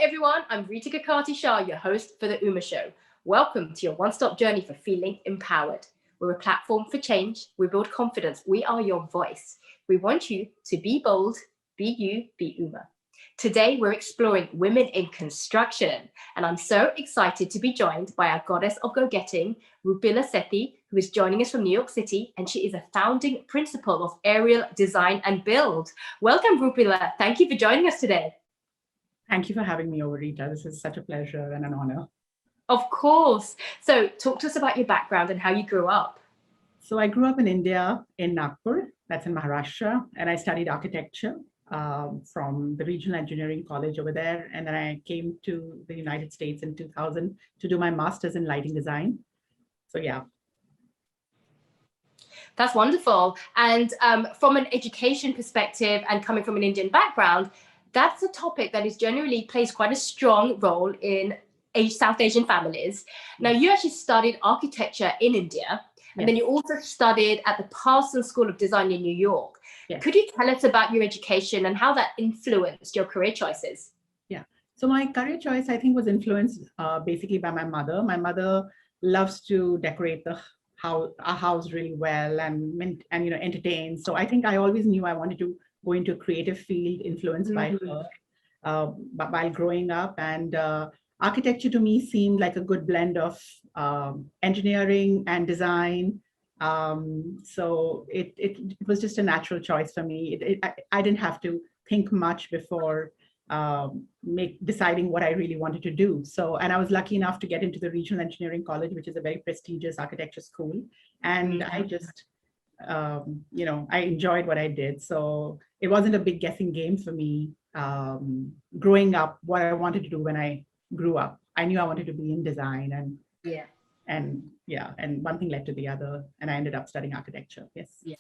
everyone, I'm Rita Kakati-Shah, your host for The Uma Show. Welcome to your one-stop journey for feeling empowered. We're a platform for change. We build confidence. We are your voice. We want you to be bold, be you, be Uma. Today, we're exploring women in construction, and I'm so excited to be joined by our goddess of go-getting, Rupila Sethi, who is joining us from New York City, and she is a founding principal of Aerial Design and Build. Welcome, Rupila. Thank you for joining us today. Thank you for having me over, Rita. This is such a pleasure and an honor. Of course. So talk to us about your background and how you grew up. So I grew up in India, in Nagpur, that's in Maharashtra, and I studied architecture from the Regional Engineering College over there. And then I came to the United States in 2000 to do my master's in lighting design. So yeah. That's wonderful. And from an education perspective and coming from an Indian background, that's a topic that is generally plays quite a strong role in South Asian families. Now, you actually studied architecture in India, and then you also studied at the Parsons School of Design in New York. Could you tell us about your education and how that influenced your career choices? Yeah, so my career choice, I think, was influenced basically by my mother. My mother loves to decorate our house really well and entertain. So I think I always knew I wanted to go into a creative field influenced by her while growing up. And architecture to me seemed like a good blend of engineering and design. So it was just a natural choice for me. I didn't have to think much before deciding what I really wanted to do. So, and I was lucky enough to get into the Regional Engineering College, which is a very prestigious architecture school. And I just, I enjoyed what I did. So it wasn't a big guessing game for me growing up, what I wanted to do when I grew up. I knew I wanted to be in design and one thing led to the other, and I ended up studying architecture. Yes. Yeah.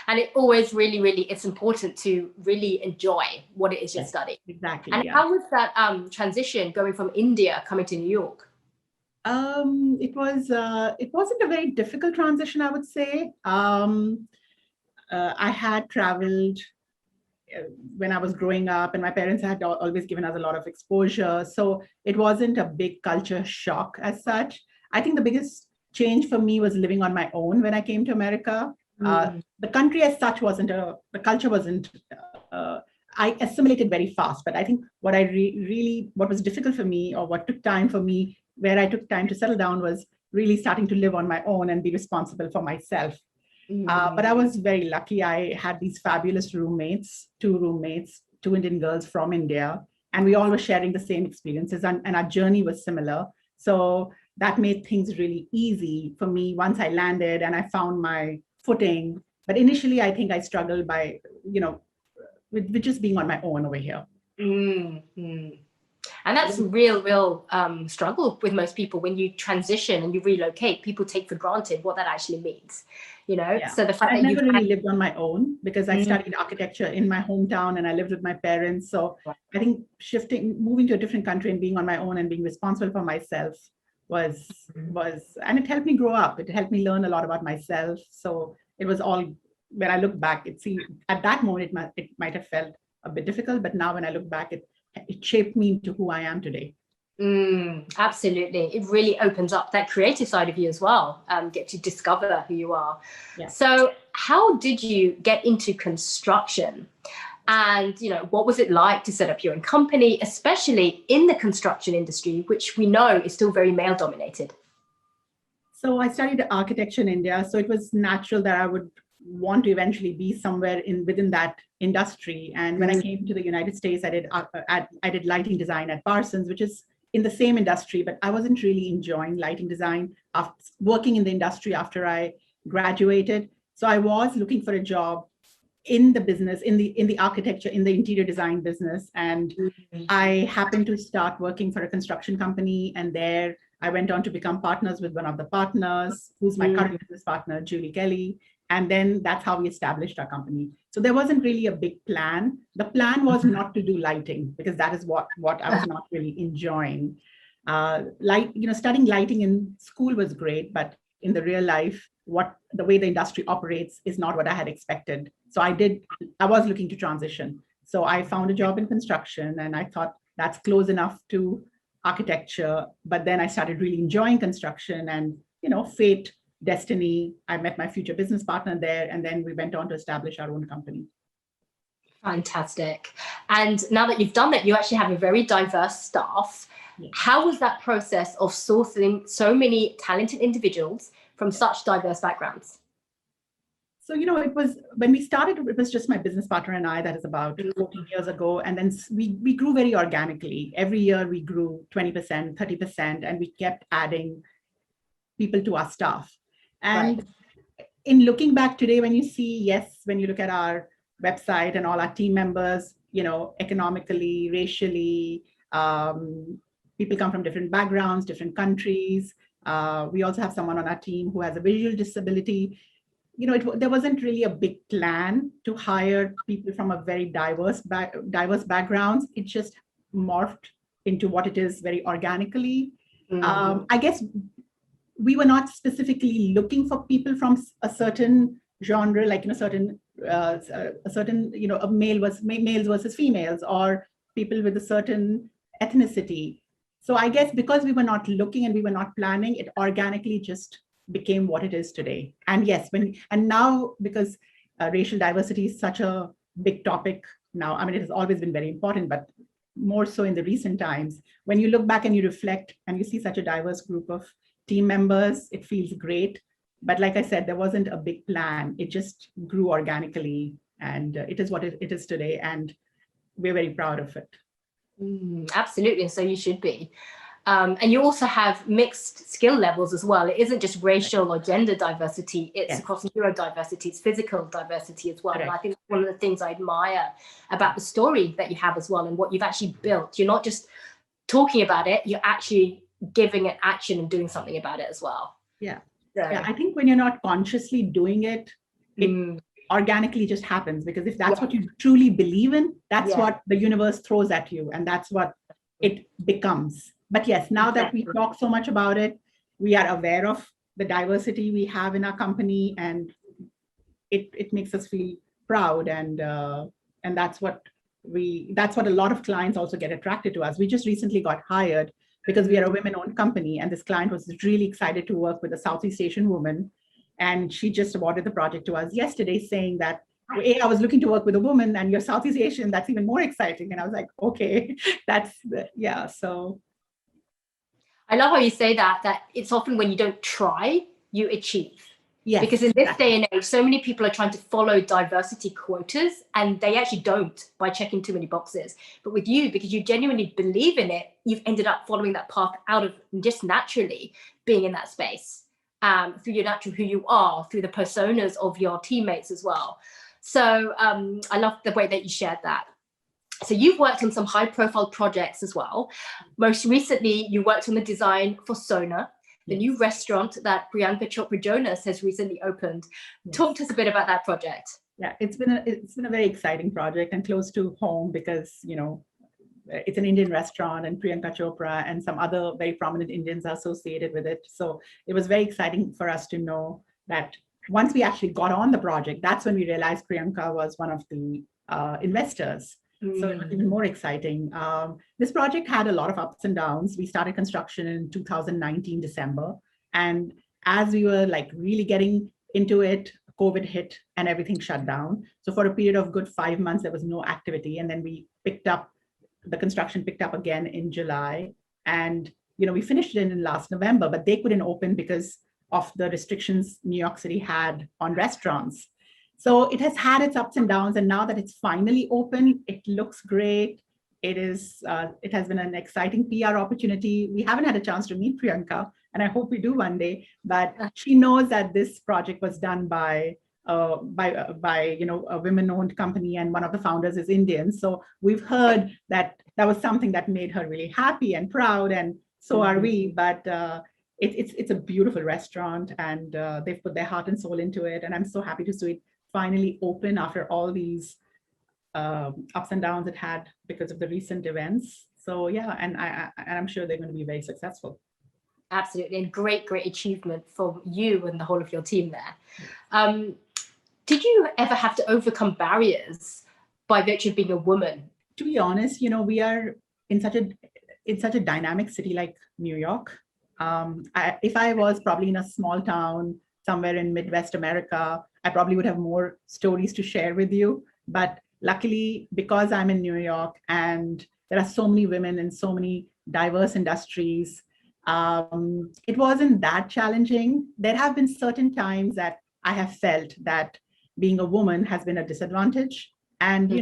And it always really, it's important to really enjoy what it is you're studying. Exactly. And how was that transition going from India coming to New York? It wasn't a very difficult transition, I would say. I had traveled when I was growing up, and my parents had always given us a lot of exposure. So it wasn't a big culture shock as such. I think the biggest change for me was living on my own when I came to America. The country as such the culture wasn't, I assimilated very fast. But I think what what was difficult for me, or what took time for me, where I took time to settle down, was really starting to live on my own and be responsible for myself. But I was very lucky. I had these fabulous roommates, two Indian girls from India, and we all were sharing the same experiences, and our journey was similar. So that made things really easy for me once I landed and I found my footing. But initially, I think I struggled with just being on my own over here. And that's a real struggle with most people. When you transition and you relocate, people take for granted what that actually means, So the fact I never really lived on my own, because I studied architecture in my hometown and I lived with my parents. So I think moving to a different country and being on my own and being responsible for myself and it helped me grow up. It helped me learn a lot about myself. So it was all, when I look back, at that moment, it might have felt a bit difficult, but now when I look back, it shaped me into who I am today. Absolutely. It really opens up that creative side of you as well. Get to discover who you are. Yeah. So how did you get into construction? And, what was it like to set up your own company, especially in the construction industry, which we know is still very male dominated? So I studied architecture in India. So it was natural that I would want to eventually be somewhere within that industry. And when I came to the United States, I did lighting design at Parsons, which is in the same industry, but I wasn't really enjoying lighting design working in the industry after I graduated. So I was looking for a job in the business, in the architecture, in the interior design business. And I happened to start working for a construction company, and there I went on to become partners with one of the partners, who's my current business partner, Julie Kelly. And then that's how we established our company. So there wasn't really a big plan. The plan was not to do lighting, because that is what I was not really enjoying. Studying lighting in school was great, but in the real life, the way the industry operates is not what I had expected. So I was looking to transition. So I found a job in construction, and I thought, that's close enough to architecture. But then I started really enjoying construction, and, fate, destiny, I met my future business partner there, and then we went on to establish our own company. Fantastic. And now that you've done that, you actually have a very diverse staff. Yes. How was that process of sourcing so many talented individuals from such diverse backgrounds? So, it was, when we started, it was just my business partner and I. That is about 14 years ago. And then we grew very organically. Every year we grew 20%, 30%, and we kept adding people to our staff. And in looking back today, when you see, when you look at our website and all our team members, economically, racially, people come from different backgrounds, different countries. We also have someone on our team who has a visual disability. There wasn't really a big plan to hire people from a very diverse backgrounds. It just morphed into what it is very organically. I guess we were not specifically looking for people from a certain genre, like a certain males versus females, or people with a certain ethnicity. So I guess because we were not looking and we were not planning, it organically just became what it is today. And now, because racial diversity is such a big topic now, I mean, it has always been very important, but more so in the recent times, when you look back and you reflect and you see such a diverse group of team members, it feels great. But like I said, there wasn't a big plan. It just grew organically, and it is what it is today. And we're very proud of it. Absolutely. And so you should be. And you also have mixed skill levels as well. It isn't just racial or gender diversity, it's across neurodiversity, it's physical diversity as well. Correct. And I think one of the things I admire about the story that you have as well, and what you've actually built, you're not just talking about it, you're actually giving it action and doing something about it as well. Yeah. So. Yeah, I think when you're not consciously doing it, it organically just happens, because if that's what you truly believe in, that's what the universe throws at you, and that's what it becomes. But yes, now that we talk so much about it, we are aware of the diversity we have in our company, and it makes us feel proud, and that's what a lot of clients also get attracted to us. We just recently got hired because we are a women-owned company, and this client was really excited to work with a Southeast Asian woman, and she just awarded the project to us yesterday, saying that, I was looking to work with a woman, and you're Southeast Asian, that's even more exciting. And I was like, okay, so. I love how you say that it's often when you don't try, you achieve. Yes, because in this day and age, so many people are trying to follow diversity quotas, and they actually don't by checking too many boxes. But with you, because you genuinely believe in it, you've ended up following that path out of just naturally being in that space, through your natural who you are, through the personas of your teammates as well. So I love the way that you shared that. So you've worked on some high profile projects as well. Most recently, you worked on the design for Sona, the new restaurant that Priyanka Chopra Jonas has recently opened. Talk to us a bit about that project. Yeah, it's been a very exciting project, and close to home, because it's an Indian restaurant, and Priyanka Chopra and some other very prominent Indians are associated with it. So it was very exciting for us to know that once we actually got on the project, that's when we realized Priyanka was one of the investors. So it was even more exciting. This project had a lot of ups and downs. We started construction in 2019, December. And as we were really getting into it, COVID hit and everything shut down. So for a period of good 5 months, there was no activity. And then the construction picked up again in July. And, we finished it in last November, but they couldn't open because of the restrictions New York City had on restaurants. So it has had its ups and downs, and now that it's finally open, it looks great. It has been an exciting PR opportunity. We haven't had a chance to meet Priyanka, and I hope we do one day. But she knows that this project was done by a women-owned company, and one of the founders is Indian. So we've heard that was something that made her really happy and proud, and so are we. But it's a beautiful restaurant, and they've put their heart and soul into it, and I'm so happy to see it finally open after all these ups and downs it had because of the recent events. So yeah, and I'm sure they're going to be very successful. Absolutely, and great achievement for you and the whole of your team there. Did you ever have to overcome barriers by virtue of being a woman? To be honest, we are in such a dynamic city like New York. If I was probably in a small town somewhere in Midwest America, I probably would have more stories to share with you. But luckily, because I'm in New York and there are so many women in so many diverse industries, it wasn't that challenging. There have been certain times that I have felt that being a woman has been a disadvantage. And,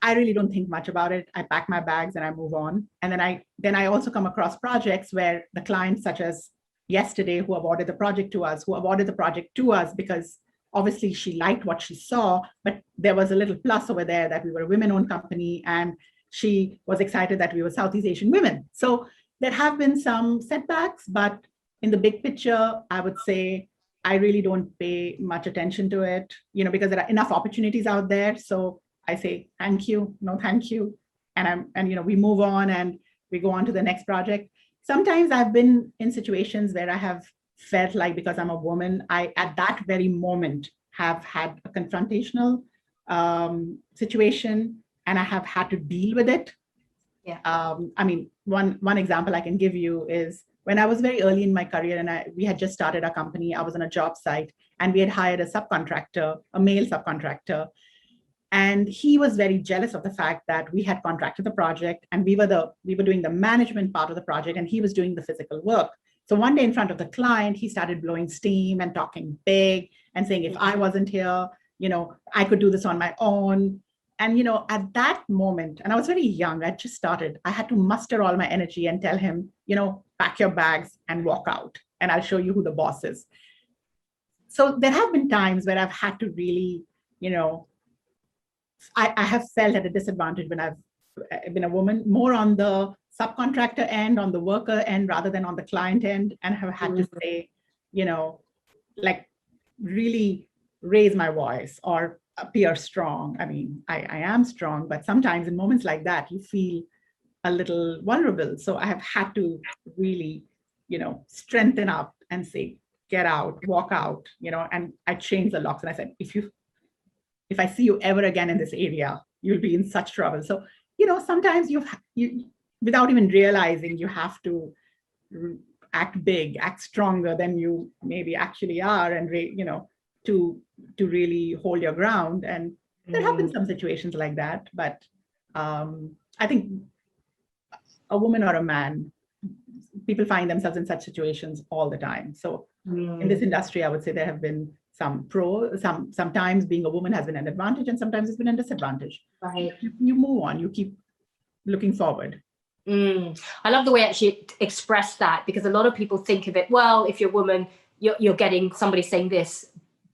I really don't think much about it. I pack my bags and I move on. And then I also come across projects where the clients, such as yesterday, who awarded the project to us because obviously she liked what she saw, but there was a little plus over there that we were a women-owned company and she was excited that we were Southeast Asian women. So there have been some setbacks, but in the big picture, I would say I really don't pay much attention to it, because there are enough opportunities out there. So I say, thank you, no, thank you. And we move on and we go on to the next project. Sometimes I've been in situations where I have felt like, because I'm a woman, I, at that very moment, have had a confrontational situation and I have had to deal with it. Yeah. One example I can give you is when I was very early in my career and we had just started our company, I was on a job site and we had hired a subcontractor, a male subcontractor. And he was very jealous of the fact that we had contracted the project and we were doing the management part of the project and he was doing the physical work. So one day in front of the client, he started blowing steam and talking big and saying, if I wasn't here, I could do this on my own. And, at that moment, and I was very young, I just started, I had to muster all my energy and tell him, pack your bags and walk out and I'll show you who the boss is. So there have been times where I've had to really, I have felt at a disadvantage when I've been a woman, more on the subcontractor end, on the worker end, rather than on the client end, and have had to say, really raise my voice or appear strong. I mean, I am strong, but sometimes in moments like that, you feel a little vulnerable. So I have had to really, strengthen up and say, get out, walk out, and I changed the locks and I said, if I see you ever again in this area, you'll be in such trouble. So, sometimes you without even realizing, you have to act big, act stronger than you maybe actually are, and to really hold your ground. And there have been some situations like that, but I think a woman or a man, people find themselves in such situations all the time. So in this industry, I would say there have been sometimes being a woman has been an advantage and sometimes it's been a disadvantage. Right. You move on, you keep looking forward. I love the way you actually express that, because a lot of people think of it, well, if you're a woman, you're getting somebody saying this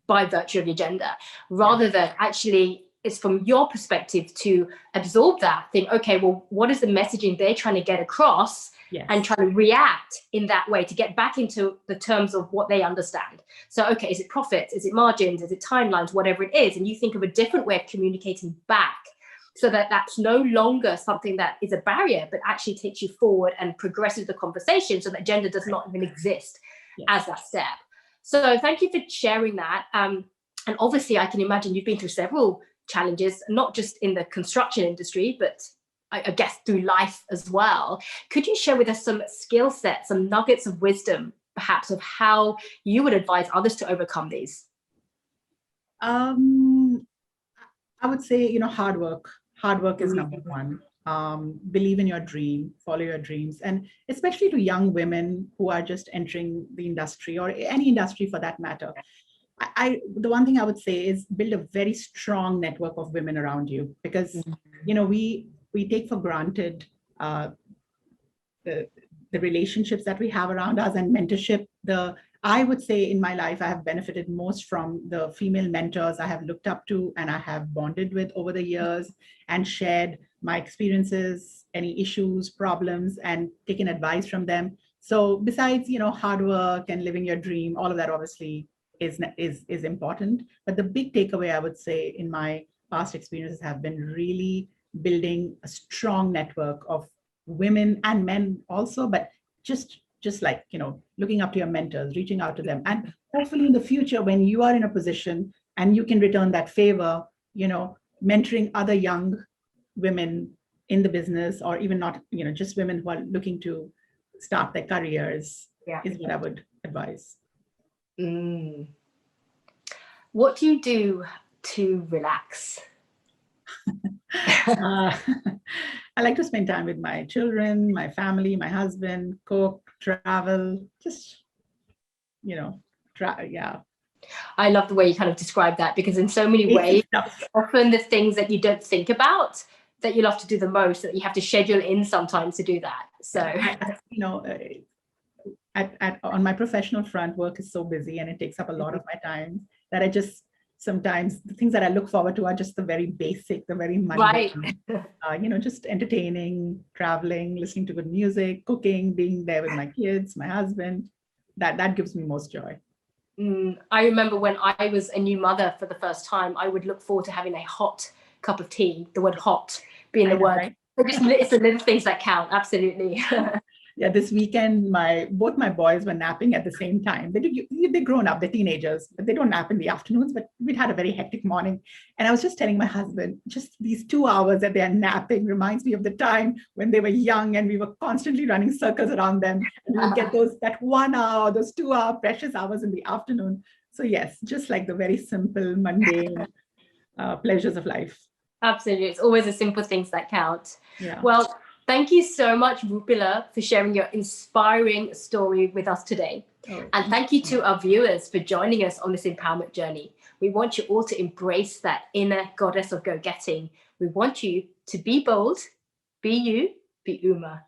by virtue of your gender, rather than actually it's from your perspective to absorb that, think, okay, well, what is the messaging they're trying to get across? Yes. And try to react in that way to get back into the terms of what they understand. So, okay, is it profits? Is it margins? Is it timelines? Whatever it is. And you think of a different way of communicating back so that that's no longer something that is a barrier, but actually takes you forward and progresses the conversation so that gender does not even exist as that step. So thank you for sharing that. And obviously, I can imagine you've been through several challenges, not just in the construction industry, but I guess through life as well. Could you share with us some skill sets, some nuggets of wisdom, perhaps, of how you would advise others to overcome these? I would say, hard work. Hard work is number one. Believe in your dream, follow your dreams. And especially to young women who are just entering the industry or any industry for that matter. The one thing I would say is build a very strong network of women around you, because, we take for granted the relationships that we have around us and mentorship. I would say in my life, I have benefited most from the female mentors I have looked up to and I have bonded with over the years and shared my experiences, any issues, problems, and taken advice from them. So besides, hard work and living your dream, all of that obviously is important. But the big takeaway I would say in my past experiences have been really building a strong network of women and men also, but just like, looking up to your mentors, reaching out to them. And hopefully in the future, when you are in a position and you can return that favor, mentoring other young women in the business, or even not, just women who are looking to start their careers, is what I would advise. What do you do to relax? I like to spend time with my children, my family, my husband, cook, travel, just, I love the way you kind of describe that, because in so many ways, often the things that you don't think about that you love to do the most, that you have to schedule in sometimes to do that. So, on my professional front, work is so busy and it takes up a lot of my time that I just, sometimes the things that I look forward to are just the very basic, the very mundane, right. Just entertaining, traveling, listening to good music, cooking, being there with my kids, my husband. That gives me most joy. I remember when I was a new mother for the first time, I would look forward to having a hot cup of tea, the word hot being the word. Right? It's the little things that count, absolutely. Yeah, this weekend, both my boys were napping at the same time. They're grown up, they're teenagers, but they don't nap in the afternoons. But we'd had a very hectic morning. And I was just telling my husband, just these 2 hours that they're napping reminds me of the time when they were young and we were constantly running circles around them. And we would get that 1 hour, those 2 hour precious hours in the afternoon. So yes, just like the very simple, mundane pleasures of life. Absolutely. It's always the simple things that count. Yeah. Well, thank you so much, Rupila, for sharing your inspiring story with us today. And thank you to our viewers for joining us on this empowerment journey. We want you all to embrace that inner goddess of go-getting. We want you to be bold, be you, be Uma.